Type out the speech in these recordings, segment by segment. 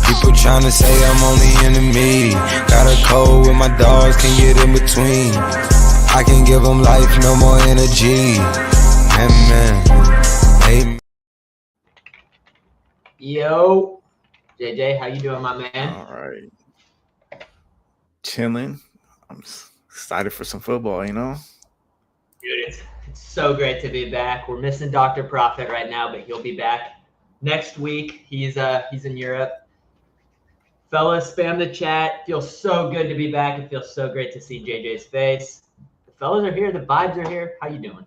People tryna say I'm only enemy. Got a code with my dogs, can get in between. I can give them life, no more energy. Amen. Amen. Yo, JJ, how you doing, my man? All right. Chilling. I'm excited for some football, you know? Dude, it's so great to be back. We're missing Dr. Prophet right now, but he'll be back next week. He's in Europe. Fellas, spam the chat. Feels so good to be back. It feels so great to see JJ's face. The fellas are here. The vibes are here. How you doing?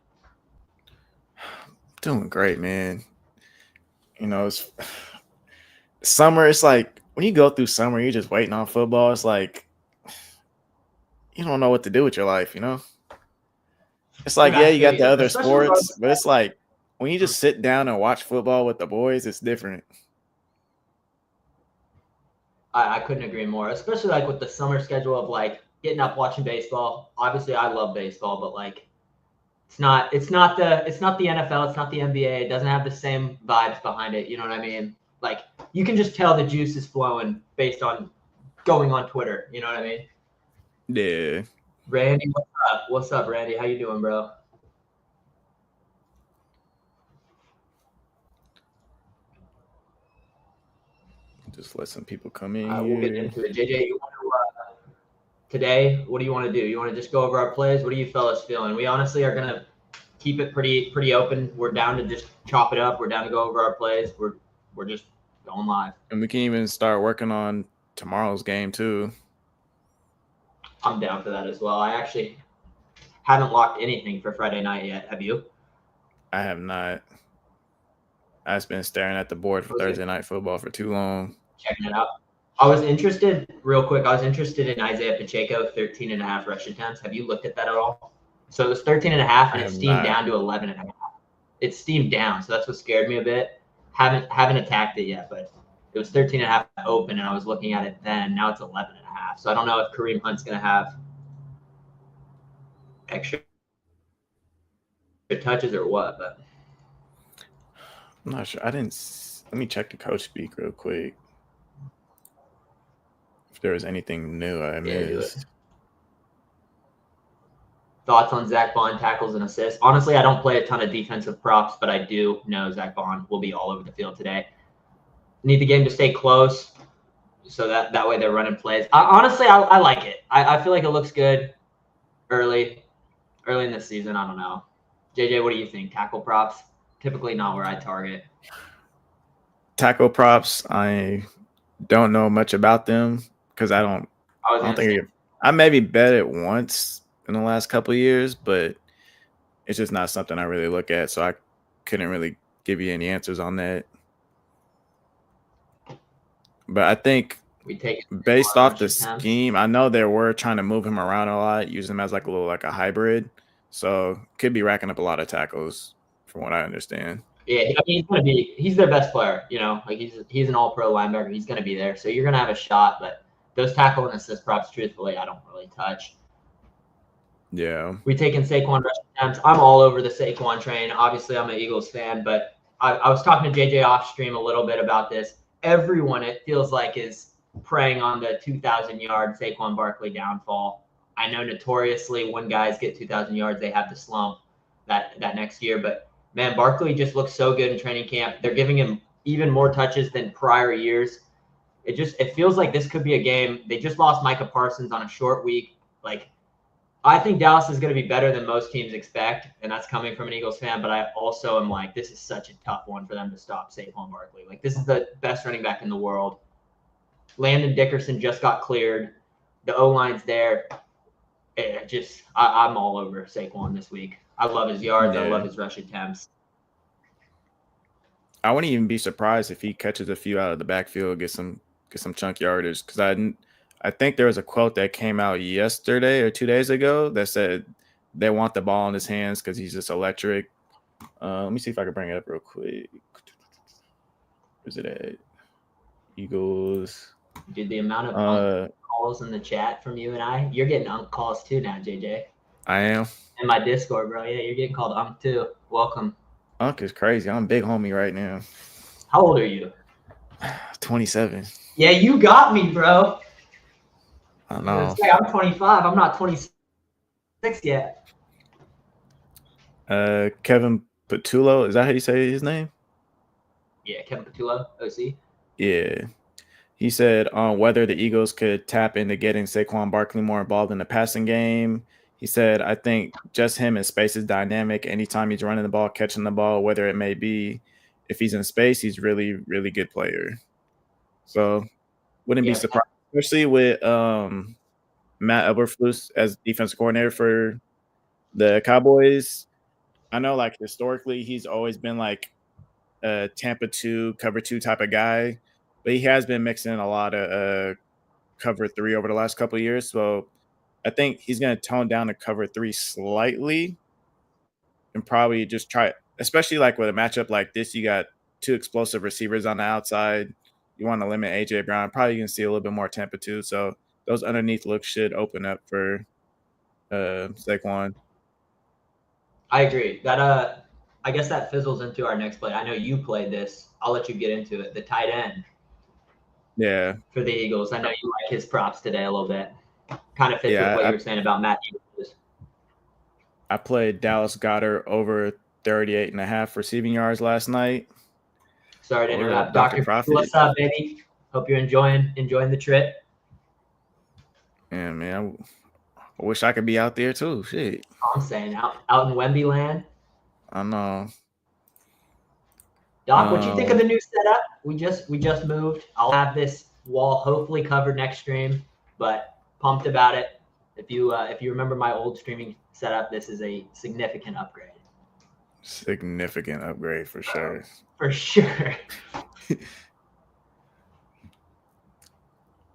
Doing great, man. You know, it's summer. It's like when you go through summer, you're just waiting on football. It's like you don't know what to do with your life, you know? It's like, yeah, you got the other sports, but it's like when you just sit down and watch football with the boys, it's different. I couldn't agree more, especially like with the summer schedule of like getting up watching baseball. Obviously, I love baseball, but like it's not the NFL, it's not the NBA. It doesn't have the same vibes behind it. You know what I mean? Like you can just tell the juice is flowing based on going on Twitter. You know what I mean? Yeah. Randy, what's up? What's up, Randy? How you doing, bro? Just let some people come in. We'll get into it. JJ, you want to today? What do you want to do? You want to just go over our plays? What are you fellas feeling? We honestly are gonna keep it pretty open. We're down to just chop it up. We're down to go over our plays. We're just going live. And we can even start working on tomorrow's game too. I'm down for that as well. I actually haven't locked anything for Friday night yet. Have you? I have not. I've just been staring at the board for Thursday night football for too long. Checking it out. I was interested, real quick, in Isaiah Pacheco, 13.5 rush attempts. Have you looked at that at all? So it was 13.5 and it steamed down to 11.5. It steamed down, so that's what scared me a bit. Haven't attacked it yet, but it was 13.5 open, and I was looking at it then. Now it's 11.5. So I don't know if Kareem Hunt's going to have extra touches or what, but I'm not sure. Let me check the coach speak real quick. If there was anything new I missed. Thoughts on Zach Bond tackles and assists? Honestly, I don't play a ton of defensive props, but I do know Zach Bond will be all over the field today. Need the game to stay close, so that way they're running plays. I like it. I feel like it looks good early in the season. I don't know. JJ, what do you think? Tackle props? Typically not where I target. Tackle props, I don't know much about them because I maybe bet it once in the last couple of years, but it's just not something I really look at, so I couldn't really give you any answers on that. But I think based off the scheme, I know they were trying to move him around a lot, use him as like a hybrid, so could be racking up a lot of tackles from what I understand. Yeah, I mean, he's their best player, you know, like he's an all-pro linebacker. He's going to be there. So you're going to have a shot, but those tackle and assist props, truthfully, I don't really touch. Yeah. We taking Saquon rush attempts. I'm all over the Saquon train. Obviously, I'm an Eagles fan, but I was talking to JJ off stream a little bit about this. Everyone, it feels like, is preying on the 2,000-yard Saquon Barkley downfall. I know notoriously when guys get 2,000 yards, they have the slump that next year, but man, Barkley just looks so good in training camp. They're giving him even more touches than prior years. It feels like this could be a game. They just lost Micah Parsons on a short week. Like, I think Dallas is going to be better than most teams expect, and that's coming from an Eagles fan. But I also am like, this is such a tough one for them to stop Saquon Barkley. Like, this is the best running back in the world. Landon Dickerson just got cleared. The O-line's there. I'm all over Saquon this week. I love his yards. Yeah. I love his rush attempts. I wouldn't even be surprised if he catches a few out of the backfield, get some chunk yardage. Because I think there was a quote that came out yesterday or 2 days ago that said they want the ball in his hands because he's just electric. Let me see if I can bring it up real quick. Where's it at? Eagles. Dude, the amount of calls in the chat from you and you're getting calls too now, JJ. I am. In my Discord, bro. Yeah, you're getting called too. Welcome. Unc is crazy. I'm a big homie right now. How old are you? 27. Yeah, you got me, bro. I know. I'm 25. I'm not 26 yet. Kevin Patullo, is that how you say his name? Yeah, Kevin Patullo, OC. Yeah. He said on whether the Eagles could tap into getting Saquon Barkley more involved in the passing game. He said, I think just him in space is dynamic. Anytime he's running the ball, catching the ball, whether it may be, if he's in space, he's really, really good player. So wouldn't be surprised, especially with Matt Eberflus as defensive coordinator for the Cowboys. I know, like, historically, he's always been like a Tampa 2, cover 2 type of guy, but he has been mixing in a lot of cover 3 over the last couple of years. So I think he's going to tone down the cover 3 slightly and probably just try, especially like with a matchup like this, you got 2 explosive receivers on the outside. You want to limit AJ Brown. Probably going to see a little bit more Tampa 2. So those underneath looks should open up for Saquon. I agree. That I guess that fizzles into our next play. I know you played this. I'll let you get into it. The tight end. Yeah. For the Eagles. I know you like his props today a little bit. Kind of fits with what you were saying about Matt Eagles. I played Dallas Goedert over 38.5 receiving yards last night. Sorry to interrupt. Dr. What's up, baby? Hope you're enjoying the trip. Yeah, man. I wish I could be out there too. Shit. I'm saying out in Wemby land. I know. Doc, what you think of the new setup? We just moved. I'll have this wall hopefully covered next stream, but pumped about it. If you remember my old streaming setup, this is a significant upgrade. Significant upgrade for sure. For sure.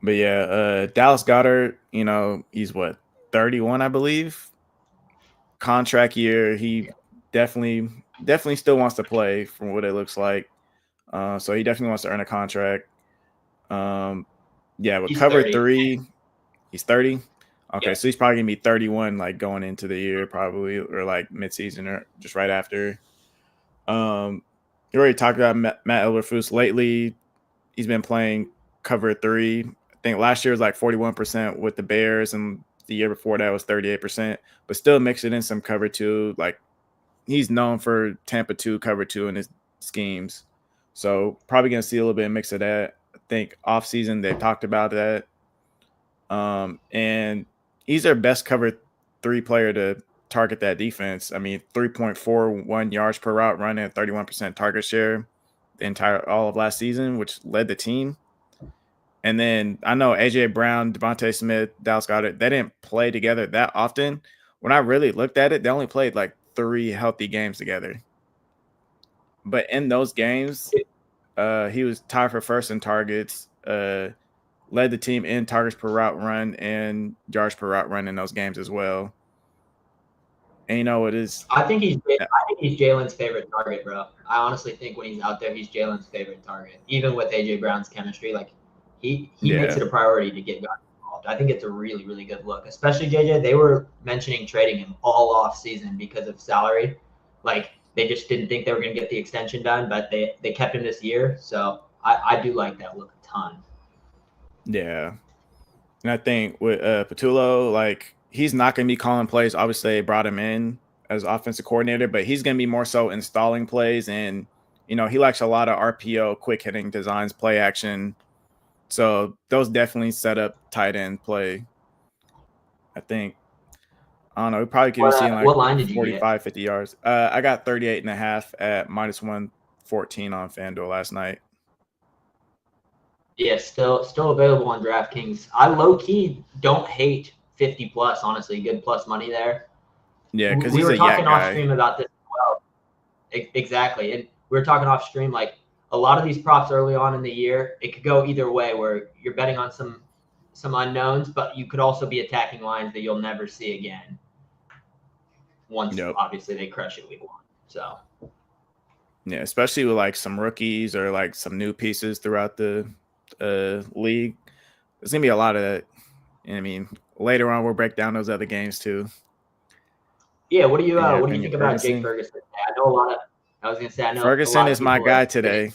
But yeah, Dallas Goedert, you know, he's what, 31, I believe. Contract year, he definitely still wants to play from what it looks like. So he definitely wants to earn a contract. Yeah, with he's cover 30. 3, he's 30. Okay, yeah. So he's probably gonna be 31 like going into the year, probably, or like midseason or just right after. You already talked about Matt Eberflus lately. He's been playing cover 3. I think last year was like 41% with the Bears, and the year before that was 38%, but still mixing in some cover 2. Like, he's known for Tampa 2, cover 2 in his schemes. So probably going to see a little bit of mix of that. I think offseason they talked about that. And he's their best cover 3 player to target that defense. I mean, 3.41 yards per route run and 31% target share all of last season, which led the team. And then I know AJ Brown, Devontae Smith, Dallas Goedert, they didn't play together that often. When I really looked at it, they only played like 3 healthy games together. But in those games, he was tied for first in targets, led the team in targets per route run and yards per route run in those games as well. And you know, it is. I think he's Jalen's favorite target, bro. I honestly think when he's out there, he's Jalen's favorite target. Even with AJ Brown's chemistry, like he makes it a priority to get guys involved. I think it's a really, really good look. Especially JJ, they were mentioning trading him all off season because of salary. Like they just didn't think they were going to get the extension done, but they kept him this year. So I do like that look a ton. Yeah. And I think with Patullo, like he's not going to be calling plays. Obviously, they brought him in as offensive coordinator, but he's going to be more so installing plays. And, you know, he likes a lot of RPO, quick hitting designs, play action. So those definitely set up tight end play. I think. I don't know. We probably could be seeing like what line did you 45, get? 50 yards. I got 38.5 at -114 on FanDuel last night. Yeah, still available on DraftKings. I low key don't hate 50 plus. Honestly, good plus money there. Yeah, because we were talking off stream about this as well. Exactly, and we were talking off stream like a lot of these props early on in the year, it could go either way. Where you're betting on some unknowns, but you could also be attacking lines that you'll never see again. Once obviously they crush it week 1. So yeah, especially with like some rookies or like some new pieces throughout the league, there's gonna be a lot of that. And I mean, later on we'll break down those other games too. Yeah, what do you think about Jake Ferguson? I know a lot of. I was gonna say I know Ferguson is my guy today.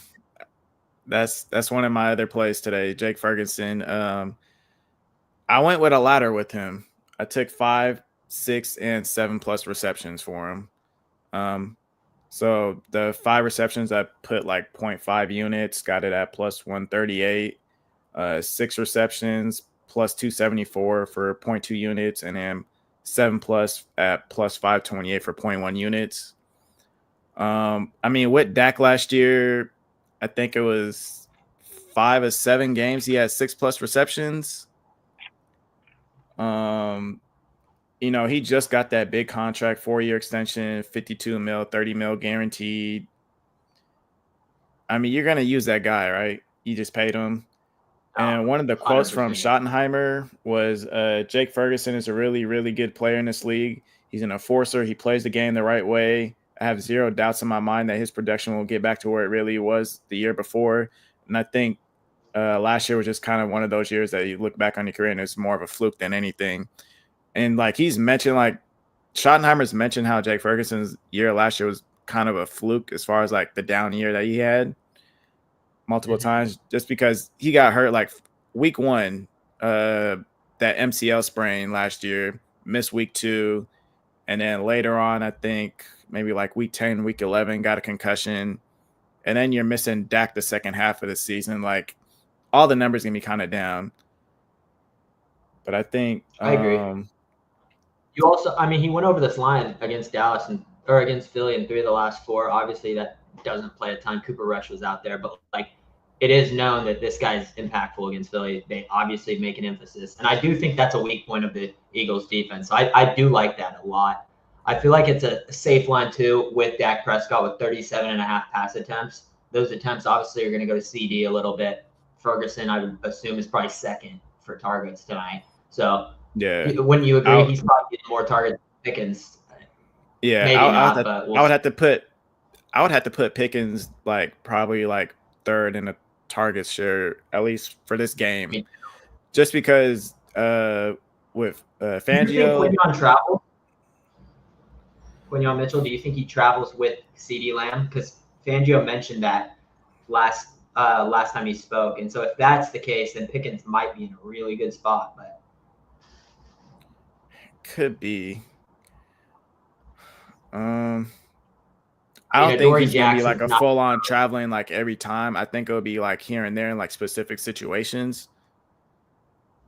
That's one of my other plays today, Jake Ferguson. I went with a ladder with him. I took 5, 6, and 7+ receptions for him. So the 5 receptions, I put like 0.5 units, got it at plus 138. 6 receptions plus 274 for 0.2 units, and then 7 plus at plus 528 for 0.1 units. I mean, with Dak last year, I think it was 5 of 7 games he had 6+ receptions. He just got that big contract, 4-year extension, 52 mil, 30 mil guaranteed. I mean, you're gonna use that guy, right? You just paid him. And one of the quotes from 100%. Schottenheimer was, Jake Ferguson is a really, really good player in this league. He's an enforcer. He plays the game the right way. I have zero doubts in my mind that his production will get back to where it really was the year before. And I think last year was just kind of one of those years that you look back on your career and it's more of a fluke than anything. And like he's mentioned, like Schottenheimer's mentioned how Jake Ferguson's year last year was kind of a fluke as far as like the down year that he had multiple times, just because he got hurt like week 1, that MCL sprain last year, missed week 2. And then later on, I think maybe like week 10, week 11, got a concussion. And then you're missing Dak the second half of the season. Like all the numbers going to be kind of down. But I think I agree. You also, I mean, he went over this line against Dallas or against Philly in 3 of the last 4. Obviously, that doesn't play a ton. Cooper Rush was out there, but like it is known that this guy's impactful against Philly. They obviously make an emphasis, and I do think that's a weak point of the Eagles' defense. So I do like that a lot. I feel like it's a safe line too with Dak Prescott with 37.5 pass attempts. Those attempts obviously are going to go to CD a little bit. Ferguson, I would assume, is probably second for targets tonight. So yeah, wouldn't you agree? He's probably getting more targets than Pickens. Yeah, Maybe not, but I would have to put Pickens like probably like third in the target share, at least for this game, just because with Fangio. Do you think Quinion travels? Quinion Mitchell, do you think he travels with CeeDee Lamb? Because Fangio mentioned that last time he spoke, and so if that's the case, then Pickens might be in a really good spot. But could be. I don't think Adoree he's gonna be like Jackson's a full on traveling like every time. I think it'll be like here and there in like specific situations.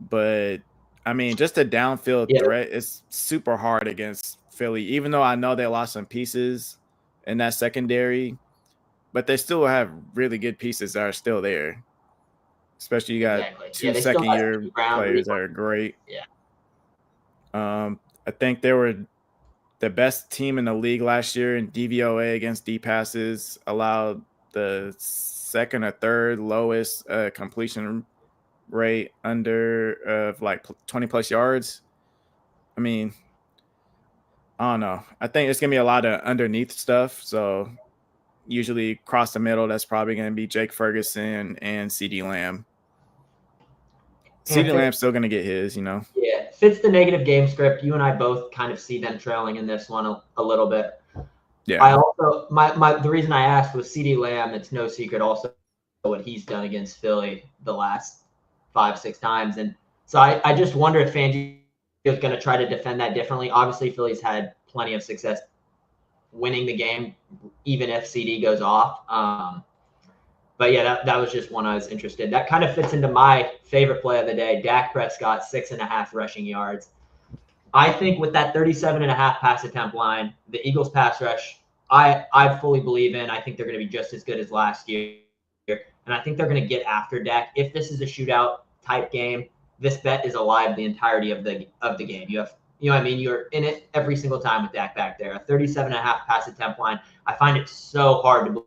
But I mean, just a downfield threat is super hard against Philly, even though I know they lost some pieces in that secondary, but they still have really good pieces that are still there. Especially you got 2 second-year players that are great. Yeah. I think they were the best team in the league last year in DVOA against deep passes, allowed the second or third lowest completion rate under of like 20+ yards. I mean, I don't know. I think it's going to be a lot of underneath stuff. So usually across the middle, that's probably going to be Jake Ferguson and CeeDee Lamb. CeeDee Lamb's still going to get his, Yeah, fits the negative game script. You and I both kind of see them trailing in this one a little bit. Yeah. I also the reason I asked was CeeDee Lamb. It's no secret also what he's done against Philly the last 5-6 times, and so I just wonder if Fangio is going to try to defend that differently. Obviously, Philly's had plenty of success winning the game, even if CD goes off. But yeah, that was just one I was interested. That kind of fits into my favorite play of the day. Dak Prescott, 6.5 rushing yards. I think with that 37.5 pass attempt line, the Eagles pass rush, I fully believe in. I think they're going to be just as good as last year. And I think they're going to get after Dak. If this is a shootout type game, this bet is alive the entirety of the game. You have, what I mean? You're in it every single time with Dak back there. A 37.5 pass attempt line. I find it so hard to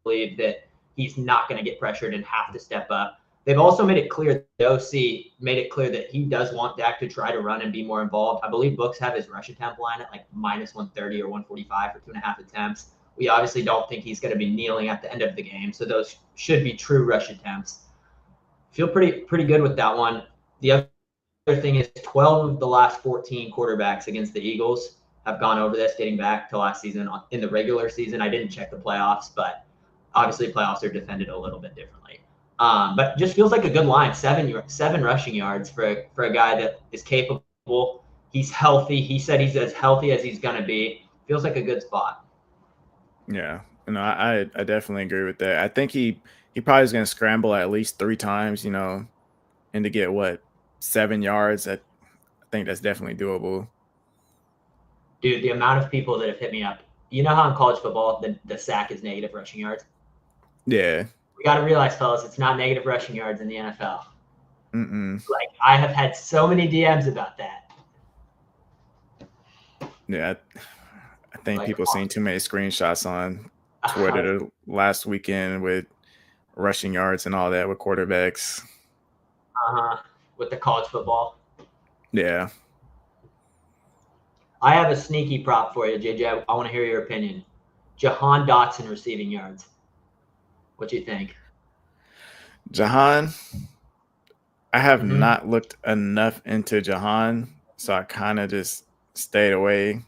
believe that he's not going to get pressured and have to step up. They've also made it clear, the OC made it clear that he does want Dak to try to run and be more involved. I believe books have his rush attempt line at like minus 130 or 145 for 2.5 attempts. We obviously don't think he's going to be kneeling at the end of the game, so those should be true rush attempts. Feel pretty good with that one. The other thing is 12 of the last 14 quarterbacks against the Eagles have gone over this dating back to last season in the regular season. I didn't check the playoffs, but Obviously, playoffs are defended a little bit differently. But just feels like a good line. Seven rushing yards for a guy that is capable. He's healthy. He said he's as healthy as he's gonna be. Feels like a good spot. Yeah, I definitely agree with that. I think he probably is going to scramble at least 3 times, and to get 7 yards. I think that's definitely doable. Dude, the amount of people that have hit me up. You know how in college football the sack is negative rushing yards? Yeah. We got to realize, fellas, it's not negative rushing yards in the NFL. Mm-mm. Like, I have had so many DMs about that. Yeah, I think people seen too many screenshots on Twitter last weekend with rushing yards and all that with quarterbacks. With the college football. Yeah. I have a sneaky prop for you, JJ. I want to hear your opinion. Jahan Dotson receiving yards. What do you think? Jahan, I have not looked enough into Jahan, so I kind of just stayed away.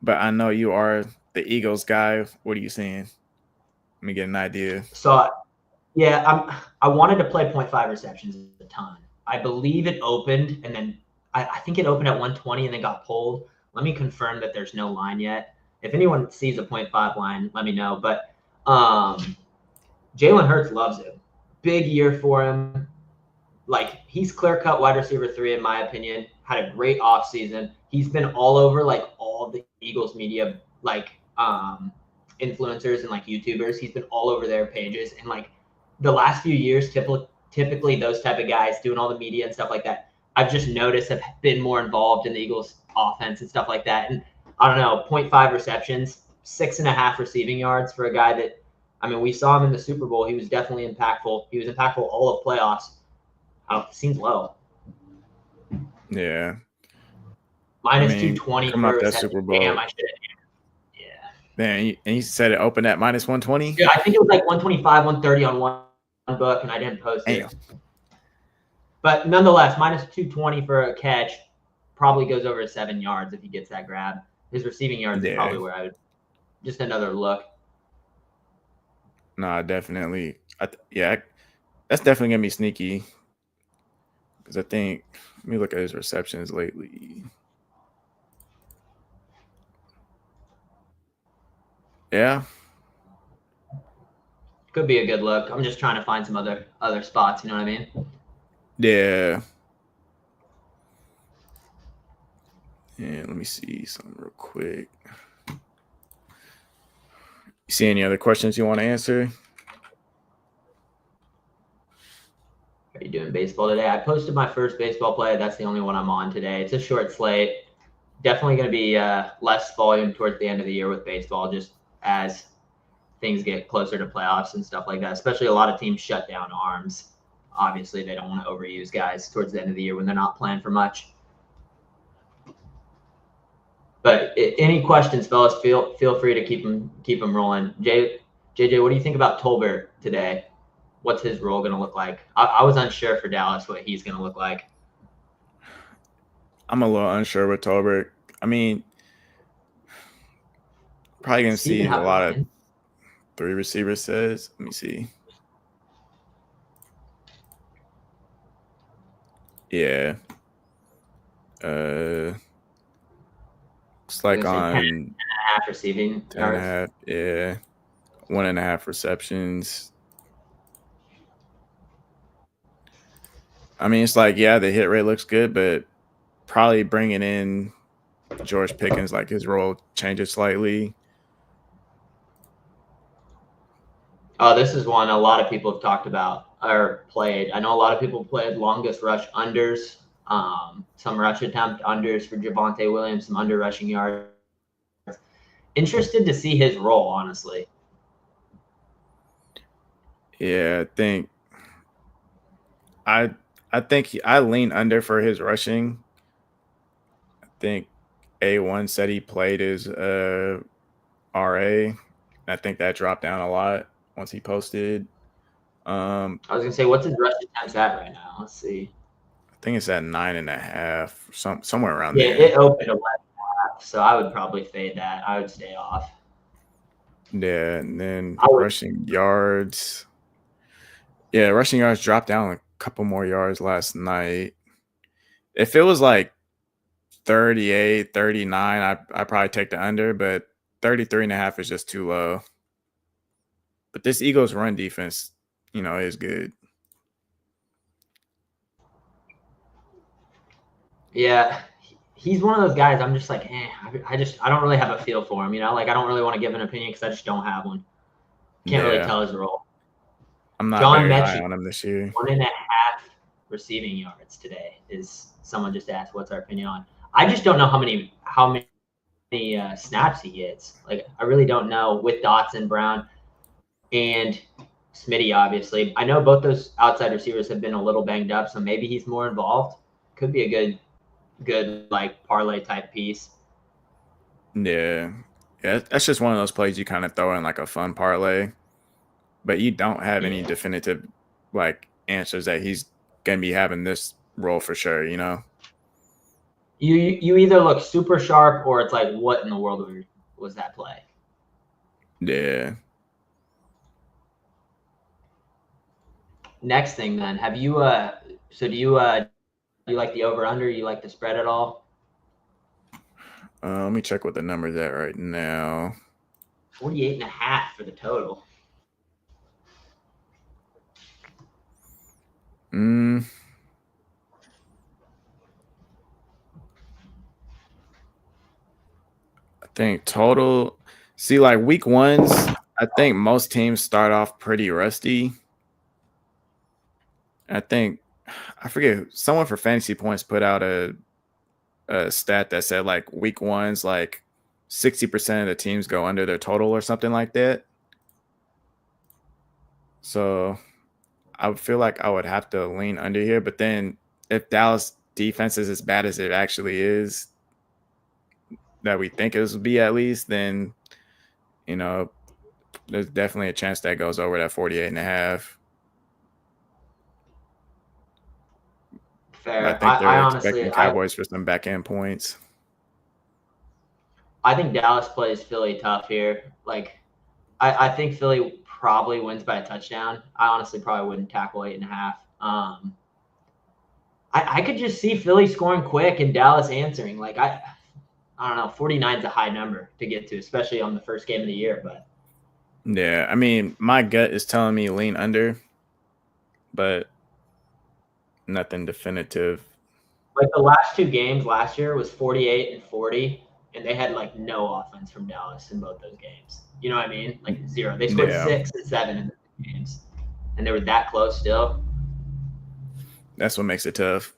But I know you are the Eagles guy. What are you seeing? Let me get an idea. So, yeah, I wanted to play 0.5 receptions a ton. I believe it opened, and then I think it opened at 120 and then got pulled. Let me confirm that there's no line yet. If anyone sees a 0.5 line, let me know. But Jalen Hurts loves him. Big year for him. Like, he's clear-cut wide receiver 3, in my opinion. Had a great offseason. He's been all over, like, all the Eagles media, like, influencers and, like, YouTubers. He's been all over their pages. And, like, the last few years, typically those type of guys doing all the media and stuff like that, I've just noticed have been more involved in the Eagles offense and stuff like that. And I don't know, 0.5 receptions, 6.5 receiving yards for a guy that, I mean, we saw him in the Super Bowl. He was definitely impactful. He was impactful all of playoffs. Seems low. Yeah. Minus 220 coming off that Super Bowl. Damn, I should have. Yeah. Man, and you said it opened at minus 120? Yeah, I think it was like 125, 130 on one book, and I didn't post it. But nonetheless, minus 220 for a catch probably goes over 7 yards if he gets that grab. His receiving yards is probably where I would just another look. Nah, definitely. That's definitely gonna be sneaky. Because I think, let me look at his receptions lately. Yeah. Could be a good look. I'm just trying to find some other spots, you know what I mean? Yeah. Yeah, let me see something real quick. You see any other questions you want to answer? Are you doing baseball today? I posted my first baseball play. That's the only one I'm on today. It's a short slate. Definitely going to be less volume towards the end of the year with baseball, just as things get closer to playoffs and stuff like that. Especially a lot of teams shut down arms. Obviously, they don't want to overuse guys towards the end of the year when they're not playing for much. But any questions, fellas? Feel free to keep them rolling. JJ, what do you think about Tolbert today? What's his role going to look like? I was unsure for Dallas what he's going to look like. I'm a little unsure with Tolbert. I mean, probably going to see a lot of 3 receiver sets. Let me see. Yeah. It's like on 10.5 receiving 10.5, yeah. 1.5 receptions. I mean, it's like, yeah, the hit rate looks good, but probably bringing in George Pickens, like his role changes slightly. Oh, this is one a lot of people have talked about or played. I know a lot of people played longest rush unders, some rush attempt unders for Javonte Williams, some under rushing yards. Interested to see his role, honestly. Yeah, I think I lean under for his rushing. I think A1 said he played his RA. I think that dropped down a lot once he posted. I was gonna say, what's his rush attempts at right now? Let's see. I think it's at 9.5, somewhere around there. Yeah, it opened 11.5, so I would probably fade that. I would stay off. Yeah, and then I would, rushing yards. Yeah, rushing yards dropped down a couple more yards last night. If it was like 38, 39, I'd probably take the under, but 33.5 is just too low. But this Eagles run defense, is good. yeah, he's one of those guys. I'm just like, I don't really have a feel for him. Like I don't really want to give an opinion because I just don't have one. Can't really Yeah, tell his role. I'm not John very high Mechie, on him this year. 1.5 receiving yards today. Is someone just asked what's our opinion on? I just don't know how many snaps he gets. Like I really don't know with Dotson, Brown, and Smitty. Obviously, I know both those outside receivers have been a little banged up, so maybe he's more involved. Could be a good like parlay type piece. Yeah. Yeah, that's just one of those plays you kind of throw in like a fun parlay, but you don't have any Yeah. definitive like answers that he's gonna be having this role for sure. You either look super sharp or it's like, what in the world was that play? Yeah. Next thing then, have you so do you like the over under? You like the spread at all? Let me check what the number's at right now. 48.5 for the total. I think total. See, like week ones, I think most teams start off pretty rusty. I think I forget someone for fantasy points put out a stat that said like week ones, like 60% of the teams go under their total or something like that. So I would feel like I would have to lean under here. But then if Dallas defense is as bad as it actually is, that we think it would be at least, then, there's definitely a chance that goes over that 48.5. I Fair. think I they're honestly expecting Cowboys for some back end points. I think Dallas plays Philly tough here. Like I think Philly probably wins by a touchdown. I honestly probably wouldn't tackle 8.5. I could just see Philly scoring quick and Dallas answering. Like I don't know, 49 is a high number to get to, especially on the first game of the year. But Yeah, I mean, my gut is telling me lean under, but nothing definitive. like the last two games last year was 48 and 40, and they had like no offense from Dallas in both those games. You know what I mean? Like zero. They scored Yeah, 6 and 7 in the games, and they were that close still. that's what makes it tough.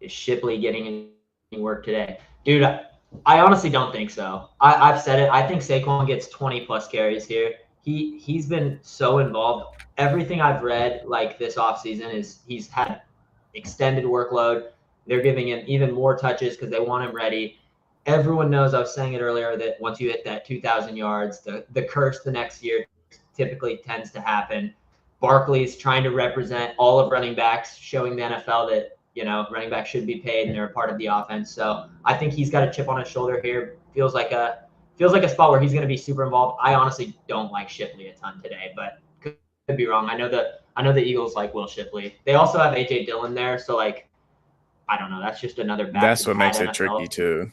Is Shipley getting any work today? Dude, I honestly don't think so. I've said it. I think Saquon gets 20 plus carries here. He's been so involved. Everything I've read like this offseason is he's had extended workload. They're giving him even more touches because they want him ready. Everyone knows, I was saying it earlier, that once you hit that 2,000 yards, the curse the next year typically tends to happen. Barkley's trying to represent all of running backs, showing the NFL that running backs should be paid and they're a part of the offense. So I think he's got a chip on his shoulder here. Feels like a spot where he's going to be super involved. I honestly don't like Shipley a ton today, but could be wrong. I know the Eagles like Will Shipley. They also have AJ Dillon there, so like I don't know. That's just another back. That's what makes it NFL. tricky too.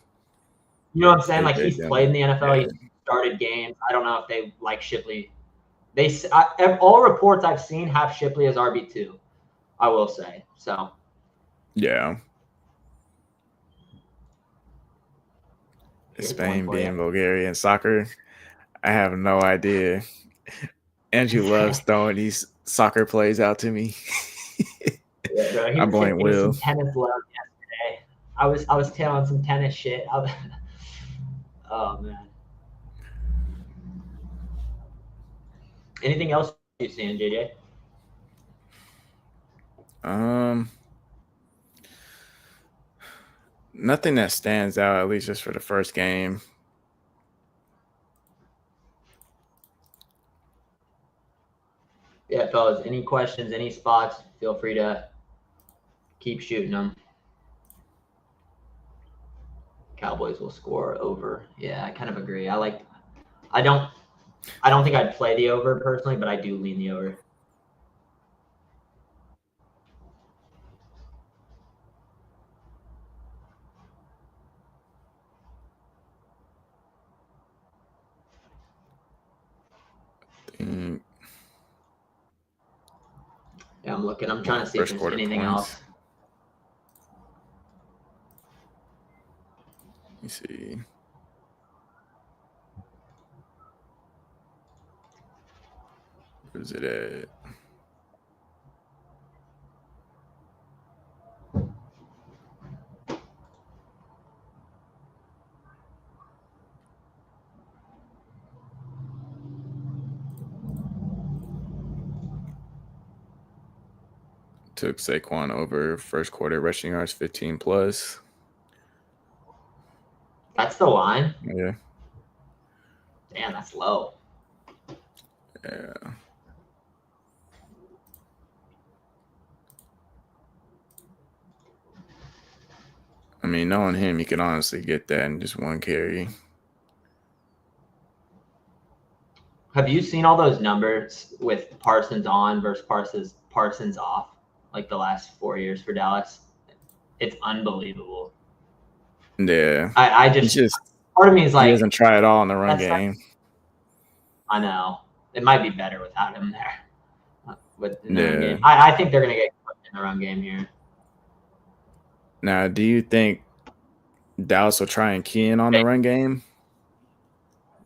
You know what I'm saying? Like AJ he's Dillon. played in the NFL. Yeah. He's started games. I don't know if they like Shipley. All reports I've seen have Shipley as RB2. I will say so. Yeah. Here's Spain one for being you. Bulgarian soccer. I have no idea. Andrew loves throwing these soccer plays out to me. Yeah, bro. He I'm was going hitting me Will. some tennis love yesterday. I was telling some tennis shit. Oh man. Anything else you seeing, JJ? Nothing that stands out, at least just for the first game. Yeah, fellas. Any questions? Any spots? Feel free to keep shooting them. Cowboys will score over. Yeah, I kind of agree. I don't think I'd play the over personally, but I do lean the over. Mm, Yeah, I'm looking. I'm trying to see if first there's quarter anything points. else. Let me see. Where's it at? Took Saquon over first quarter rushing yards 15 plus. That's the line? Yeah. Damn, that's low. Yeah. I mean, knowing him, you could honestly get that in just one carry. Have you seen all those numbers with Parsons on versus Parsons off, like the last 4 years for Dallas? It's unbelievable. Yeah. I just part of me is he like, doesn't try at all in the run game. I know. It might be better without him there. With the run Yeah. game. I think they're going to get cooked in the run game here. Now, do you think Dallas will try and key in on the run game?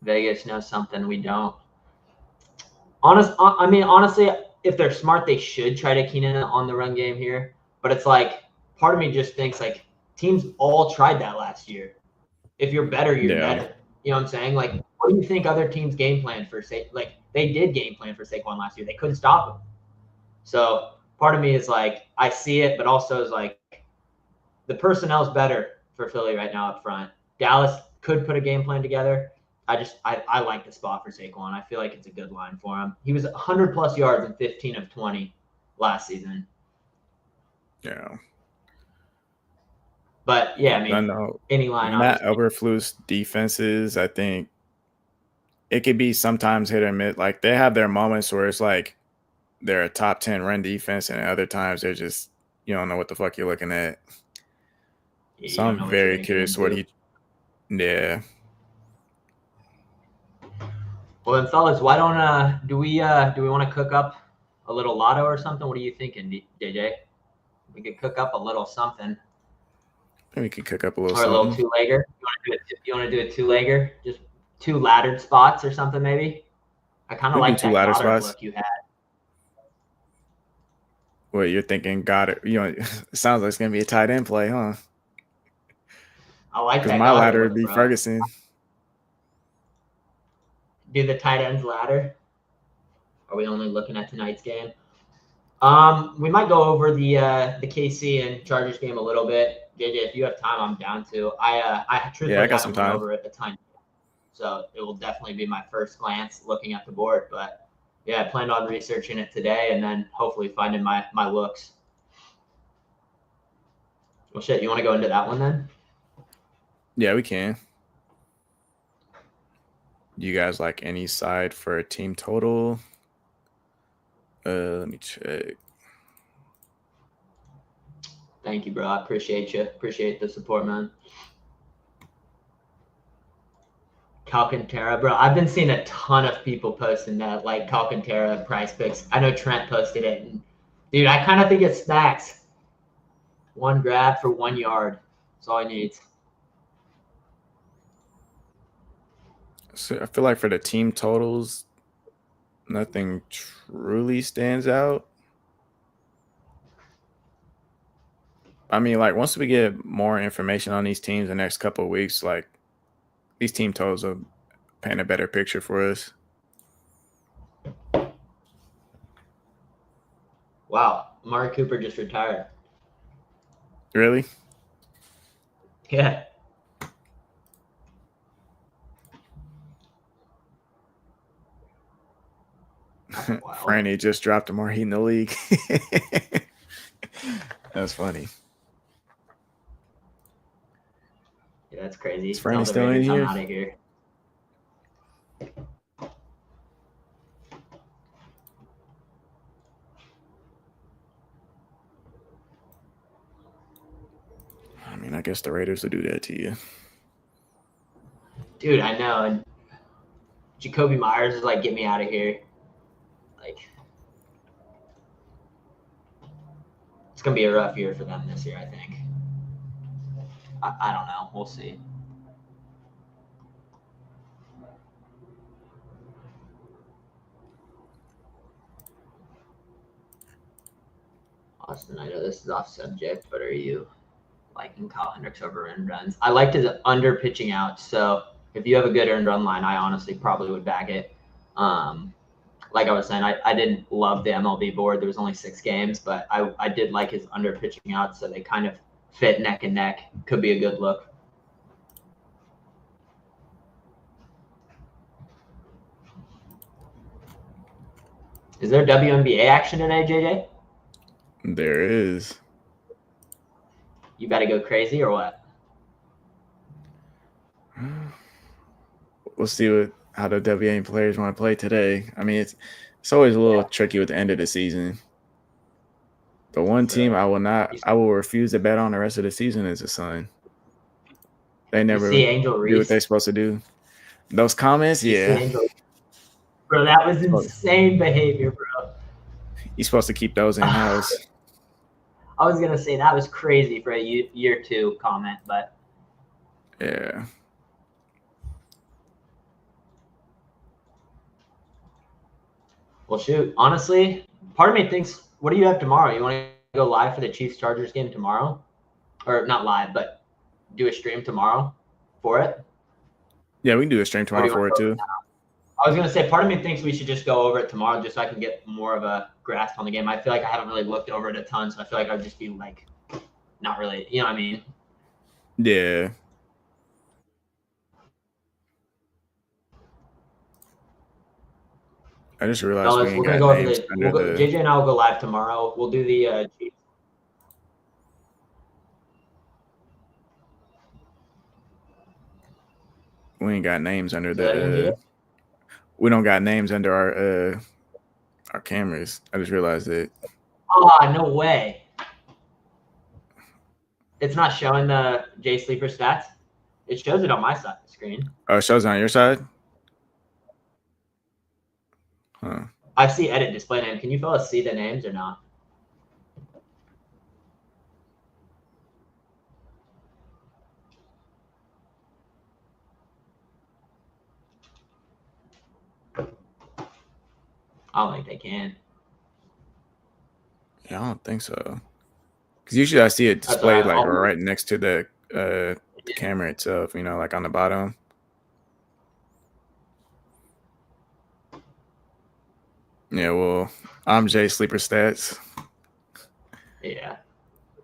Vegas knows something we don't. Honestly, if they're smart, they should try to key in on the run game here. But it's like, part of me just thinks like teams all tried that last year. If you're better, you're better. You know what I'm saying? Like, what do you think other teams game plan for? Like, they did game plan for Saquon last year. They couldn't stop him. So part of me is like, I see it, but also is like, the personnel's better for Philly right now up front. Dallas could put a game plan together. I like the spot for Saquon. I feel like it's a good line for him. He was 100 plus yards in 15 of 20 last season. Yeah. But yeah, I mean, I know any line. Matt Eberflus defenses, I think it could be sometimes hit or miss. Like they have their moments where it's like they're a top 10 run defense, and other times they're just, you don't know what the fuck you're looking at. Yeah, so I'm very curious what he. Yeah. Well then, fellas, why don't do we want to cook up a little lotto or something? What are you thinking, JJ? We could cook up a little something. We could cook up a little or something. A little two-legger. You want to do a two-legger? Just two laddered spots or something maybe? I kind of like that ladder Goddard spots. look you had. What you're thinking, Goddard? You know, it sounds like it's gonna be a tight end play, huh? I like that. Because my ladder would be Ferguson. Do the tight ends ladder? Are we only looking at tonight's game? We might go over the KC and Chargers game a little bit. JJ, if you have time, I'm down to. I truthfully got some time over it a ton, so it will definitely be my first glance looking at the board. But yeah, I planned on researching it today and then hopefully finding my looks. Well, shit, you want to go into that one then? Yeah, we can. Do you guys like any side for a team total? Let me check. Thank you, bro. I appreciate you. Appreciate the support, man. Calcantara, bro. I've been seeing a ton of people posting that, like Calcantara price picks. I know Trent posted it. And, dude, I kind of think it's stacks. One grab for 1 yard. That's all he needs. So I feel like for the team totals, nothing truly stands out. I mean, like once we get more information on these teams the next couple of weeks, like these team totals will paint a better picture for us. Wow, Amari Cooper just retired. Really? Yeah. Franny just dropped Amari in the league. That's funny. Yeah, that's crazy. Is Fernie Tell the still in Raiders I'm here? out of here. I mean, I guess the Raiders will do that to you. Dude, I know. And Jacoby Myers is like, get me out of here. Like, it's going to be a rough year for them this year, I think. I don't know. We'll see. Austin, I know this is off subject, but are you liking Kyle Hendricks over earned runs? I liked his under pitching out. So if you have a good earned run line, I honestly probably would back it. Like I was saying, I didn't love the MLB board. There was only 6 games, but I did like his under pitching out. So they kind of fit neck and neck. Could be a good look. Is there WNBA action today, JJ? There is. You better go crazy or what? We'll see how the WNBA players want to play today. I mean, it's always a little tricky with the end of the season. The one team I will refuse to bet on the rest of the season is the Sun. They never do what they're supposed to do. Those comments, yeah. Bro, that was insane behavior, bro. You're supposed to keep those in-house. I was going to say that was crazy for a year 2 comment, but. Yeah. Well, shoot. Honestly, part of me thinks, what do you have tomorrow? You want to go live for the Chiefs-Chargers game tomorrow? Or not live, but do a stream tomorrow for it? Yeah, we can do a stream tomorrow for it, too. I was going to say, part of me thinks we should just go over it tomorrow just so I can get more of a grasp on the game. I feel like I haven't really looked over it a ton, so I feel like I'd just be, like, not really, you know what I mean? Yeah. I just realized we ain't got names under the... JJ and I will go live tomorrow. We'll do the Chiefs. We ain't got names under the... we don't got names under our cameras. I just realized that. Oh, no way. It's not showing the J Sleeper stats? It shows it on my side of the screen. Oh, it shows it on your side? Huh. I see edit display name. Can you fellas see the names or not? I don't think they can. Yeah, I don't think so. Because usually I see it displayed like right next to the camera itself, you know, like on the bottom. Yeah, well, I'm Jay Sleeper Stats. Yeah.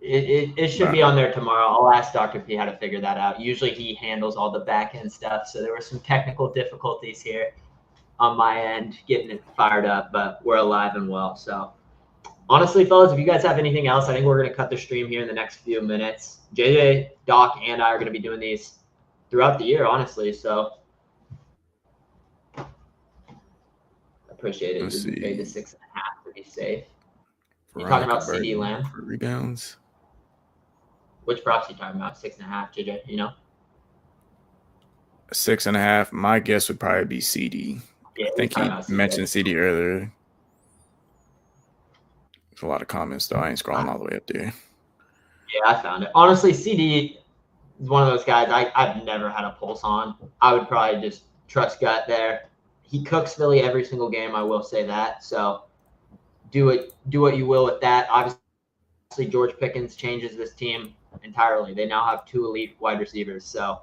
It should be on there tomorrow. I'll ask Dr. P how to figure that out. Usually he handles all the back end stuff. So there were some technical difficulties here on my end, getting it fired up, but we're alive and well. So honestly, fellas, if you guys have anything else, I think we're going to cut the stream here in the next few minutes. JJ, Doc, and I are going to be doing these throughout the year, honestly. So appreciate it. You paid the 6.5 to be safe. You talking about CD Lamb? For rebounds. Which props you talking about? 6.5, JJ, you know? 6.5. My guess would probably be CD. Yeah, I think he mentioned CD earlier. There's a lot of comments, though. I ain't scrolling all the way up there. Yeah, I found it. Honestly, CD is one of those guys I've never had a pulse on. I would probably just trust gut there. He cooks Philly every single game, I will say that. So do what you will with that. Obviously, George Pickens changes this team entirely. They now have 2 elite wide receivers. So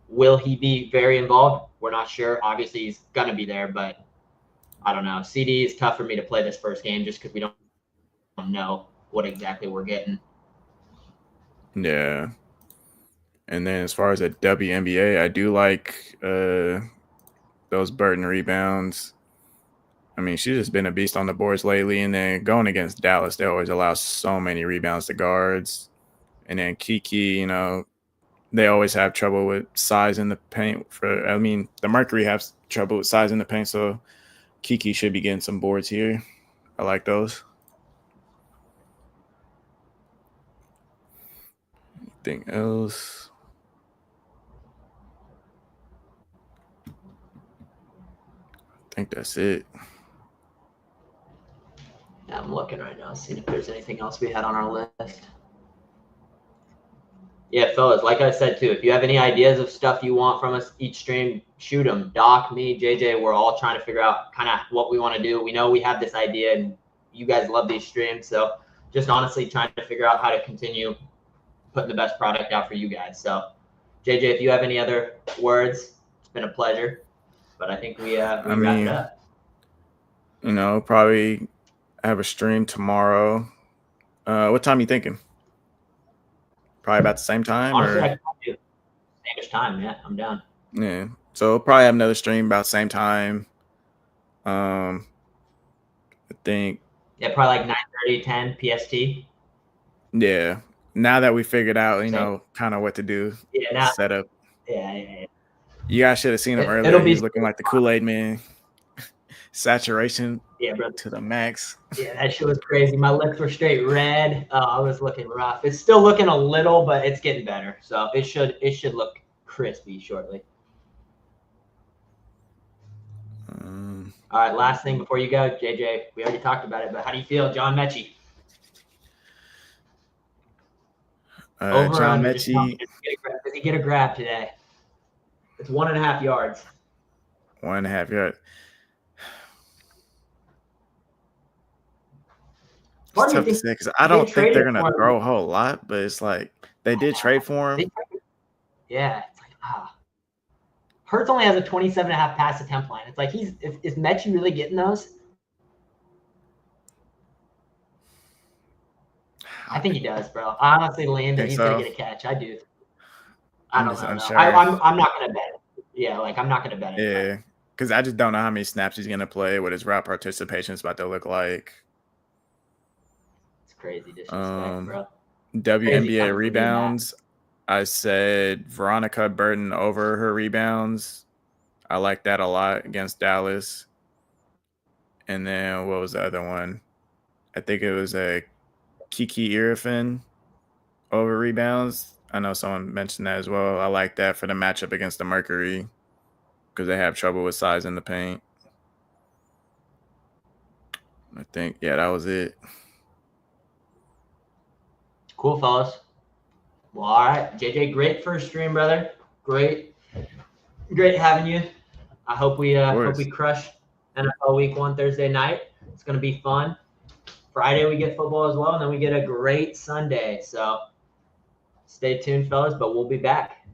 will he be very involved? We're not sure. Obviously, he's going to be there, but I don't know. CD is tough for me to play this first game just because we don't know what exactly we're getting. Yeah. And then as far as the WNBA, I do like those Burton rebounds. I mean, she's just been a beast on the boards lately. And then going against Dallas, they always allow so many rebounds to guards. And then Kiki, you know, they always have trouble with size in the paint. The Mercury has trouble with size in the paint, so Kiki should be getting some boards here. I like those. Anything else? I think that's it. Yeah, I'm looking right now, seeing if there's anything else we had on our list. Yeah, fellas, like I said too, if you have any ideas of stuff you want from us each stream, shoot them. Doc, me, JJ, we're all trying to figure out kind of what we want to do. We know we have this idea and you guys love these streams. So just honestly trying to figure out how to continue putting the best product out for you guys. So JJ, if you have any other words, it's been a pleasure. But I think we wrap it up. You know, probably have a stream tomorrow. What time are you thinking? Probably about the same time? Honestly, I can do same time. Yeah, I'm down. Yeah. So we'll probably have another stream about the same time. I think. Yeah, probably like 9:30, 10 PST. Yeah. Now that we figured out, you know, kind of what to do. Yeah, now. Setup. Yeah. You guys should have seen him earlier. He's looking like the Kool-Aid man. Saturation to the max. Yeah, that shit was crazy. My lips were straight red. I was looking rough. It's still looking a little, but it's getting better. So it should look crispy shortly. All right, last thing before you go, JJ, we already talked about it, but how do you feel, John Mechie? John Mechie. Does he get a grab today? It's 1.5 yards. 1.5 yards. It's tough to say because I don't think they're gonna throw a whole lot, but it's like they did trade for him. Yeah, it's like Hurts only has a 27.5 pass attempt line. It's like is Mechie really getting those? I think he does, bro. I honestly lean that he's gonna get a catch. I do. I don't know. Unsure. I'm not gonna bet it. Yeah, like I'm not gonna bet it. Yeah, because I just don't know how many snaps he's gonna play, what his route participation is about to look like. Crazy disrespect, bro. WNBA rebounds. I said Veronica Burton over her rebounds. I like that a lot against Dallas. And then what was the other one? I think it was a Kiki Irfin over rebounds. I know someone mentioned that as well. I like that for the matchup against the Mercury because they have trouble with size in the paint. I think, yeah, that was it. Cool, fellas. Well, all right. JJ, great first stream, brother. Great having you. I hope we crush NFL Week 1 Thursday night. It's going to be fun. Friday we get football as well, and then we get a great Sunday. So stay tuned, fellas, but we'll be back.